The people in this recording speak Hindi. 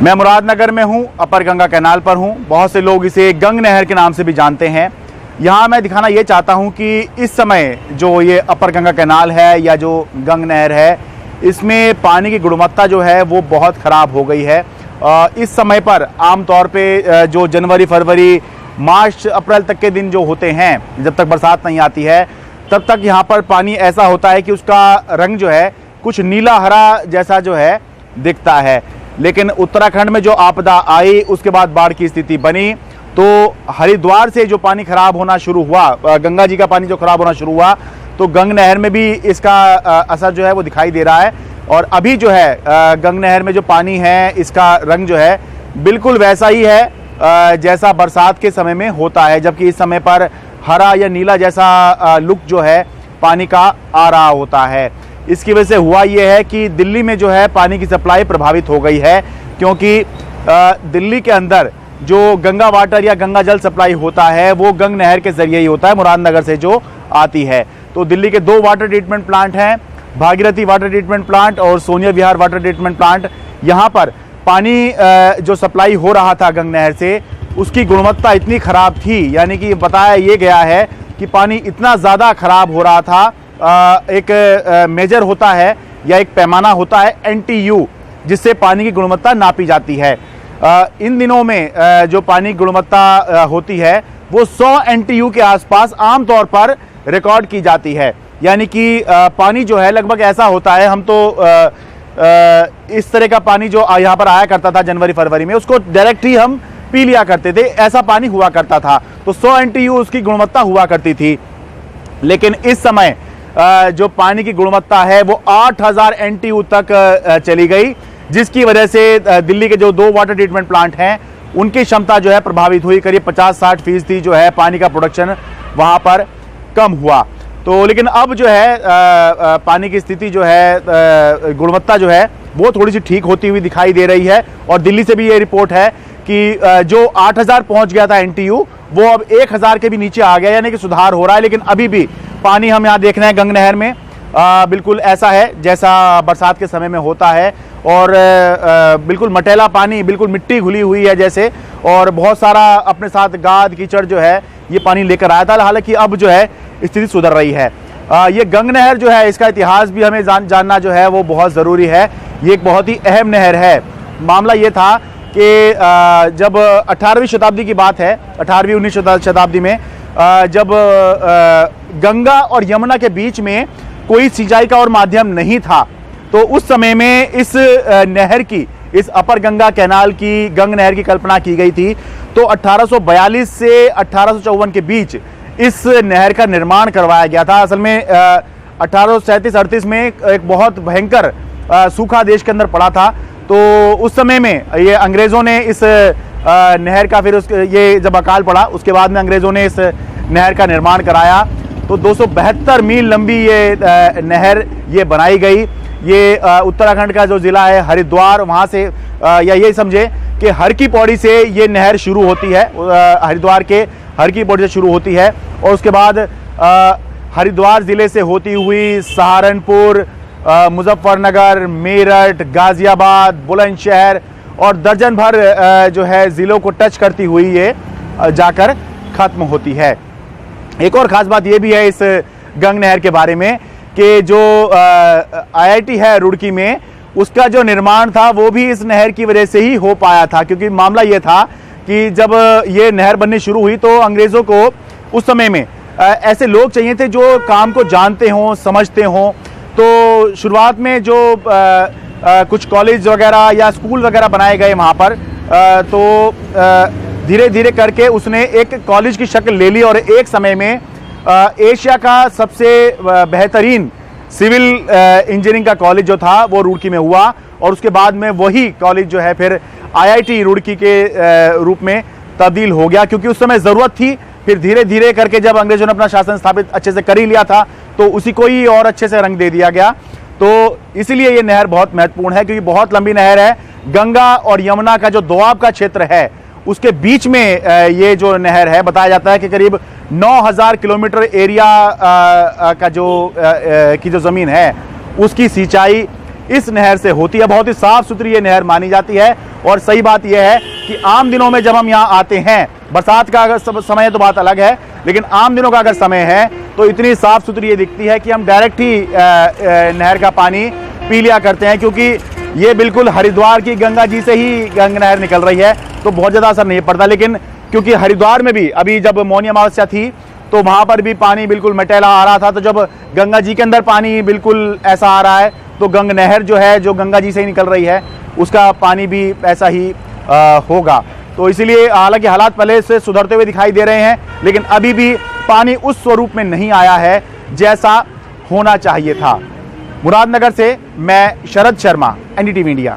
मैं मुरादनगर में हूं, अपर गंगा कैनाल पर हूं। बहुत से लोग इसे गंग नहर के नाम से भी जानते हैं। यहां मैं दिखाना ये चाहता हूं कि इस समय जो ये अपर गंगा कैनाल है या जो गंग नहर है, इसमें पानी की गुणवत्ता जो है वो बहुत ख़राब हो गई है। इस समय पर आमतौर पे जो जनवरी, फरवरी, मार्च, अप्रैल तक के दिन जो होते हैं, जब तक बरसात नहीं आती है, तब तक यहाँ पर पानी ऐसा होता है कि उसका रंग जो है कुछ नीला हरा जैसा जो है दिखता है। लेकिन उत्तराखंड में जो आपदा आई, उसके बाद बाढ़ की स्थिति बनी, तो हरिद्वार से जो पानी खराब होना शुरू हुआ, गंगा जी का पानी जो खराब होना शुरू हुआ, तो गंग नहर में भी इसका असर जो है वो दिखाई दे रहा है। और अभी जो है गंग नहर में जो पानी है, इसका रंग जो है बिल्कुल वैसा ही है जैसा बरसात के समय में होता है, जबकि इस समय पर हरा या नीला जैसा लुक जो है पानी का आ रहा होता है। इसकी वजह से हुआ ये है कि दिल्ली में जो है पानी की सप्लाई प्रभावित हो गई है, क्योंकि दिल्ली के अंदर जो गंगा वाटर या गंगा जल सप्लाई होता है वो गंग नहर के जरिए ही होता है, मुरादनगर से जो आती है। तो दिल्ली के 2 वाटर ट्रीटमेंट प्लांट हैं, भागीरथी वाटर ट्रीटमेंट प्लांट और सोनिया विहार वाटर ट्रीटमेंट प्लांट। यहाँ पर पानी जो सप्लाई हो रहा था गंग नहर से, उसकी गुणवत्ता इतनी खराब थी, यानी कि बताया ये गया है कि पानी इतना ज़्यादा खराब हो रहा था। एक मेजर होता है या एक पैमाना होता है NTU, जिससे पानी की गुणवत्ता नापी जाती है। इन दिनों में जो पानी की गुणवत्ता होती है वो 100 NTU के आसपास आमतौर पर रिकॉर्ड की जाती है। यानी कि पानी जो है लगभग ऐसा होता है, हम तो इस तरह का पानी जो यहाँ पर आया करता था जनवरी फरवरी में, उसको डायरेक्ट ही हम पी लिया करते थे, ऐसा पानी हुआ करता था। तो 100 NTU उसकी गुणवत्ता हुआ करती थी। लेकिन इस समय जो पानी की गुणवत्ता है वो 8000 NTU तक चली गई, जिसकी वजह से दिल्ली के जो 2 वाटर ट्रीटमेंट प्लांट हैं उनकी क्षमता जो है प्रभावित हुई। करीब 50-60% जो है पानी का प्रोडक्शन वहाँ पर कम हुआ। तो लेकिन अब जो है पानी की स्थिति जो है, गुणवत्ता जो है वो थोड़ी सी ठीक होती हुई दिखाई दे रही है। और दिल्ली से भी ये रिपोर्ट है कि जो 8000 पहुँच गया था NTU, वो अब 1000 के भी नीचे आ गया, यानी कि सुधार हो रहा है। लेकिन अभी भी पानी हम यहाँ देख रहे हैं गंग नहर में बिल्कुल ऐसा है जैसा बरसात के समय में होता है। और बिल्कुल मटेला पानी, बिल्कुल मिट्टी घुली हुई है जैसे, और बहुत सारा अपने साथ गाद कीचड़ जो है ये पानी लेकर आया था। हालांकि अब जो है स्थिति सुधर रही है। ये गंग नहर जो है, इसका इतिहास भी हमें जानना जो है वो बहुत ज़रूरी है। ये एक बहुत ही अहम नहर है। मामला ये था कि जब 18वीं शताब्दी की बात है, 18वीं-19वीं शताब्दी में जब गंगा और यमुना के बीच में कोई सिंचाई का और माध्यम नहीं था, तो उस समय में इस नहर की, इस अपर गंगा कैनाल की, गंग नहर की कल्पना की गई थी। तो 1842 से 1854 के बीच इस नहर का निर्माण करवाया गया था। असल में 1837-38 में एक बहुत भयंकर सूखा देश के अंदर पड़ा था। तो उस समय में ये अंग्रेज़ों ने इस नहर का, फिर ये जब अकाल पड़ा उसके बाद में अंग्रेज़ों ने इस नहर का निर्माण कराया। तो 272 मील लंबी ये नहर ये बनाई गई। ये उत्तराखंड का जो ज़िला है हरिद्वार, वहाँ से या ये समझे कि हर की पौड़ी से ये नहर शुरू होती है, हरिद्वार के हर की पौड़ी से शुरू होती है। और उसके बाद हरिद्वार ज़िले से होती हुई सहारनपुर, मुजफ्फरनगर, मेरठ, गाज़ियाबाद, बुलंदशहर और दर्जन भर जो है ज़िलों को टच करती हुई ये जाकर ख़त्म होती है। एक और ख़ास बात ये भी है इस गंग नहर के बारे में कि जो IIT है रुड़की में, उसका जो निर्माण था वो भी इस नहर की वजह से ही हो पाया था। क्योंकि मामला ये था कि जब ये नहर बननी शुरू हुई तो अंग्रेज़ों को उस समय में ऐसे लोग चाहिए थे जो काम को जानते हों, समझते हों। तो शुरुआत में जो कुछ कॉलेज वगैरह या स्कूल वगैरह बनाए गए वहाँ पर, तो धीरे धीरे करके उसने एक कॉलेज की शक्ल ले ली और एक समय में एशिया का सबसे बेहतरीन सिविल इंजीनियरिंग का कॉलेज जो था वो रुड़की में हुआ। और उसके बाद में वही कॉलेज जो है फिर IIT रुड़की के रूप में तब्दील हो गया, क्योंकि उस समय ज़रूरत थी। फिर धीरे धीरे करके जब अंग्रेजों ने अपना शासन स्थापित अच्छे से कर ही लिया था, तो उसी को ही और अच्छे से रंग दे दिया गया। तो इसीलिए ये नहर बहुत महत्वपूर्ण है, क्योंकि बहुत लंबी नहर है। गंगा और यमुना का जो दोआब का क्षेत्र है उसके बीच में ये जो नहर है, बताया जाता है कि करीब 9000 किलोमीटर एरिया का जो ज़मीन है उसकी सिंचाई इस नहर से होती है। बहुत ही साफ सुथरी ये नहर मानी जाती है और सही बात यह है कि आम दिनों में जब हम यहाँ आते हैं, बरसात का अगर समय है तो बात अलग है, लेकिन आम दिनों का अगर समय है तो इतनी साफ सुथरी ये दिखती है कि हम डायरेक्ट ही नहर का पानी पी लिया करते हैं, क्योंकि ये बिल्कुल हरिद्वार की गंगा जी से ही गंगा नहर निकल रही है, तो बहुत ज़्यादा असर नहीं पड़ता। लेकिन क्योंकि हरिद्वार में भी अभी जब मौनी अमावस्या थी तो वहाँ पर भी पानी बिल्कुल मटेला आ रहा था, तो जब गंगा जी के अंदर पानी बिल्कुल ऐसा आ रहा है तो गंग नहर जो है, जो गंगा जी से ही निकल रही है, उसका पानी भी ऐसा ही होगा। तो इसीलिए हालांकि हालात पहले से सुधरते हुए दिखाई दे रहे हैं, लेकिन अभी भी पानी उस स्वरूप में नहीं आया है जैसा होना चाहिए था। मुरादनगर से मैं शरद शर्मा, एनडीटीवी इंडिया।